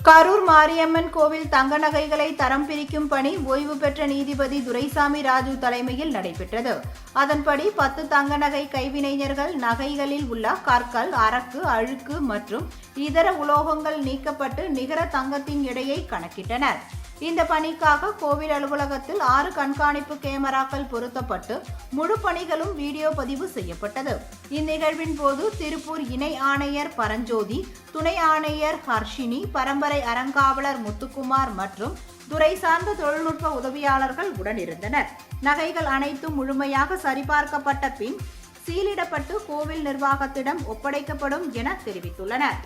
கரூர் மாரியம்மன் கோவில் தங்க நகைகளை தரம் பிரிக்கும் பணி ஓய்வு பெற்ற நீதிபதி துரைசாமி ராஜு தலைமையில் நடைபெற்றது. அதன்படி 10 தங்க நகை கைவினைஞர்கள் நகைகளில் உள்ள கற்கள், அரக்கு, அழுக்கு மற்றும் இதர உலோகங்கள் நீக்கப்பட்டு நிகர தங்கத்தின் எடையை கணக்கிட்டனர். இந்த பணிக்காக கோவில் அலுவலகத்தில் 6 கண்காணிப்பு கேமராக்கள் பொருத்தப்பட்டு முழு பணிகளும் வீடியோ பதிவு செய்யப்பட்டது. இந்நிகழ்வின் போது திருப்பூர் இணை ஆணையர் பரஞ்சோதி, துணை ஆணையர் ஹர்ஷினி, பரம்பரை அறங்காவலர் முத்துக்குமார் மற்றும் துறை சார்ந்த தொழில்நுட்ப உதவியாளர்கள் உடனிருந்தனர். நகைகள் அனைத்தும் முழுமையாக சரிபார்க்கப்பட்ட பின் சீலிடப்பட்டு கோவில் நிர்வாகத்திடம் ஒப்படைக்கப்படும் என தெரிவித்துள்ளனர்.